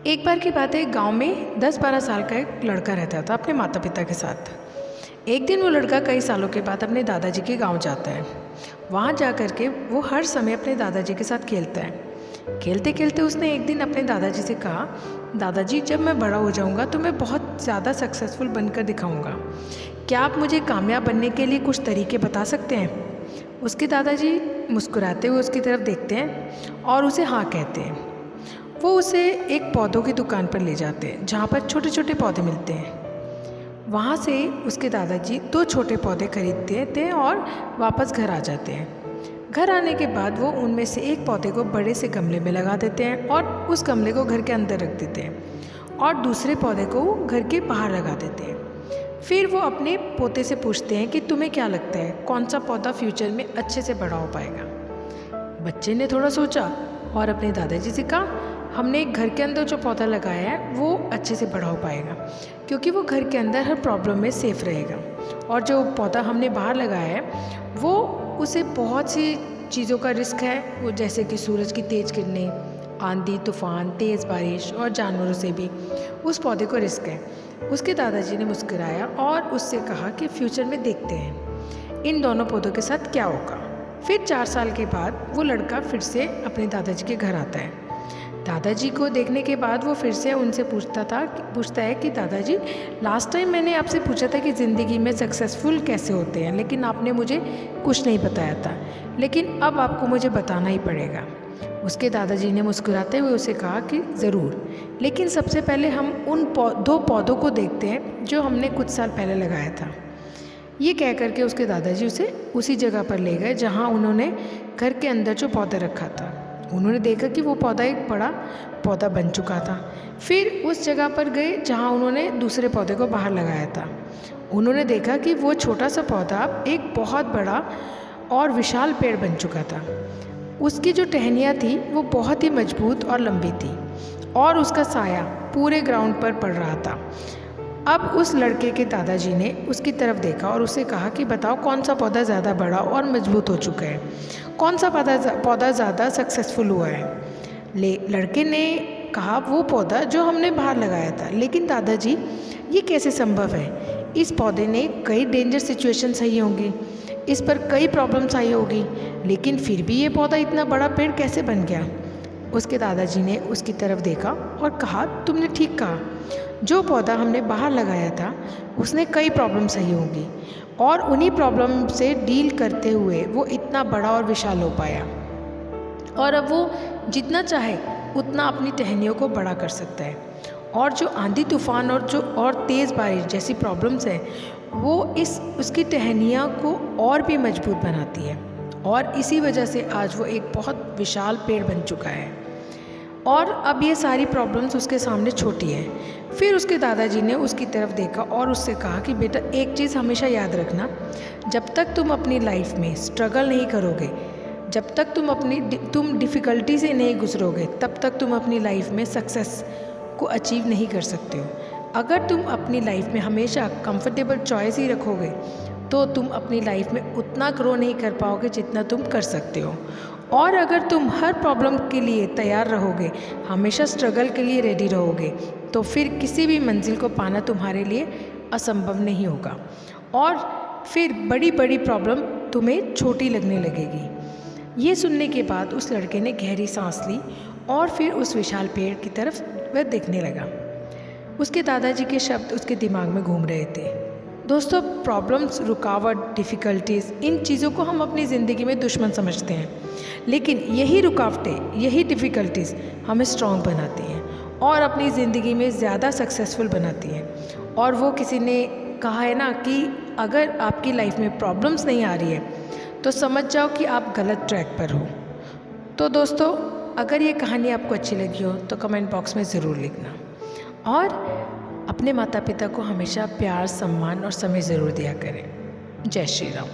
एक बार की बात है, गांव में 10-12 साल का एक लड़का रहता था अपने माता पिता के साथ। एक दिन वो लड़का कई सालों के बाद अपने दादाजी के गांव जाता है। वहाँ जा कर के वो हर समय अपने दादाजी के साथ खेलता है। खेलते खेलते उसने एक दिन अपने दादाजी से कहा, दादाजी जब मैं बड़ा हो जाऊँगा तो मैं बहुत ज़्यादा सक्सेसफुल बनकर दिखाऊँगा। क्या आप मुझे कामयाब बनने के लिए कुछ तरीके बता सकते हैं? उसके दादाजी मुस्कुराते हुए उसकी तरफ देखते हैं और उसे हाँ कहते हैं। वो उसे एक पौधों की दुकान पर ले जाते हैं जहाँ पर छोटे छोटे पौधे मिलते हैं। वहाँ से उसके दादाजी 2 छोटे पौधे खरीदते थे और वापस घर आ जाते हैं। घर आने के बाद वो उनमें से एक पौधे को बड़े से गमले में लगा देते हैं और उस गमले को घर के अंदर रख देते हैं और दूसरे पौधे को घर के बाहर लगा देते हैं। फिर वो अपने पोते से पूछते हैं कि तुम्हें क्या लगता है कौन सा पौधा फ्यूचर में अच्छे से बड़ा हो पाएगा। बच्चे ने थोड़ा सोचा और अपने दादाजी से कहा, हमने घर के अंदर जो पौधा लगाया है वो अच्छे से बड़ा हो पाएगा क्योंकि वो घर के अंदर हर प्रॉब्लम में सेफ रहेगा, और जो पौधा हमने बाहर लगाया है वो उसे बहुत सी चीज़ों का रिस्क है, वो जैसे कि सूरज की तेज़ किरणें, आंधी तूफान, तेज़ बारिश और जानवरों से भी उस पौधे को रिस्क है। उसके दादाजी ने मुस्कुराया और उससे कहा कि फ्यूचर में देखते हैं इन दोनों पौधों के साथ क्या होगा। फिर 4 साल के बाद वो लड़का फिर से अपने दादाजी के घर आता है। दादाजी को देखने के बाद वो फिर से उनसे पूछता है कि दादाजी, लास्ट टाइम मैंने आपसे पूछा था कि ज़िंदगी में सक्सेसफुल कैसे होते हैं, लेकिन आपने मुझे कुछ नहीं बताया था, लेकिन अब आपको मुझे बताना ही पड़ेगा। उसके दादाजी ने मुस्कुराते हुए उसे कहा कि ज़रूर, लेकिन सबसे पहले हम उन 2 पौधों को देखते हैं जो हमने कुछ साल पहले लगाया था। ये कह करके उसके दादाजी उसे उसी जगह पर ले गए जहाँ उन्होंने घर के अंदर जो पौधा रखा था। उन्होंने देखा कि वो पौधा एक बड़ा पौधा बन चुका था। फिर उस जगह पर गए जहाँ उन्होंने दूसरे पौधे को बाहर लगाया था। उन्होंने देखा कि वो छोटा सा पौधा एक बहुत बड़ा और विशाल पेड़ बन चुका था। उसकी जो टहनियाँ थी वो बहुत ही मजबूत और लंबी थी और उसका साया पूरे ग्राउंड पर पड़ रहा था। अब उस लड़के के दादाजी ने उसकी तरफ देखा और उसे कहा कि बताओ कौन सा पौधा ज़्यादा बड़ा और मजबूत हो चुका है, कौन सा पौधा ज़्यादा सक्सेसफुल हुआ है। लड़के ने कहा, वो पौधा जो हमने बाहर लगाया था। लेकिन दादाजी, ये कैसे संभव है? इस पौधे ने कई डेंजर सिचुएशन सही होंगी, इस पर कई प्रॉब्लम्स आई होगी, लेकिन फिर भी ये पौधा इतना बड़ा पेड़ कैसे बन गया? उसके दादाजी ने उसकी तरफ देखा और कहा, तुमने ठीक कहा, जो पौधा हमने बाहर लगाया था उसने कई प्रॉब्लम सही होंगी और उन्हीं प्रॉब्लम से डील करते हुए वो इतना बड़ा और विशाल हो पाया, और अब वो जितना चाहे उतना अपनी टहनियों को बड़ा कर सकता है। और जो आंधी तूफान और तेज़ बारिश जैसी प्रॉब्लम्स हैं वो उसकी टहनियाँ को और भी मजबूत बनाती है, और इसी वजह से आज वो एक बहुत विशाल पेड़ बन चुका है। और अब ये सारी प्रॉब्लम्स उसके सामने छोटी है। फिर उसके दादाजी ने उसकी तरफ देखा और उससे कहा कि बेटा, एक चीज़ हमेशा याद रखना, जब तक तुम अपनी लाइफ में स्ट्रगल नहीं करोगे, जब तक तुम डिफ़िकल्टी से नहीं गुजरोगे, तब तक तुम अपनी लाइफ में सक्सेस को अचीव नहीं कर सकते हो। अगर तुम अपनी लाइफ में हमेशा कंफर्टेबल चॉइस ही रखोगे तो तुम अपनी लाइफ में उतना ग्रो नहीं कर पाओगे जितना तुम कर सकते हो। और अगर तुम हर प्रॉब्लम के लिए तैयार रहोगे, हमेशा स्ट्रगल के लिए रेडी रहोगे, तो फिर किसी भी मंजिल को पाना तुम्हारे लिए असंभव नहीं होगा, और फिर बड़ी बड़ी प्रॉब्लम तुम्हें छोटी लगने लगेगी। ये सुनने के बाद उस लड़के ने गहरी सांस ली और फिर उस विशाल पेड़ की तरफ वह देखने लगा। उसके दादाजी के शब्द उसके दिमाग में घूम रहे थे। दोस्तों, प्रॉब्लम्स, रुकावट, डिफ़िकल्टीज़, इन चीज़ों को हम अपनी ज़िंदगी में दुश्मन समझते हैं, लेकिन यही रुकावटें, यही डिफ़िकल्टीज़ हमें स्ट्रॉन्ग बनाती हैं और अपनी ज़िंदगी में ज़्यादा सक्सेसफुल बनाती हैं। और वो किसी ने कहा है ना कि अगर आपकी लाइफ में प्रॉब्लम्स नहीं आ रही है तो समझ जाओ कि आप गलत ट्रैक पर हो। तो दोस्तों, अगर ये कहानी आपको अच्छी लगी हो तो कमेंट बॉक्स में ज़रूर लिखना, और अपने माता पिता को हमेशा प्यार, सम्मान और समय ज़रूर दिया करें। जय श्री राम।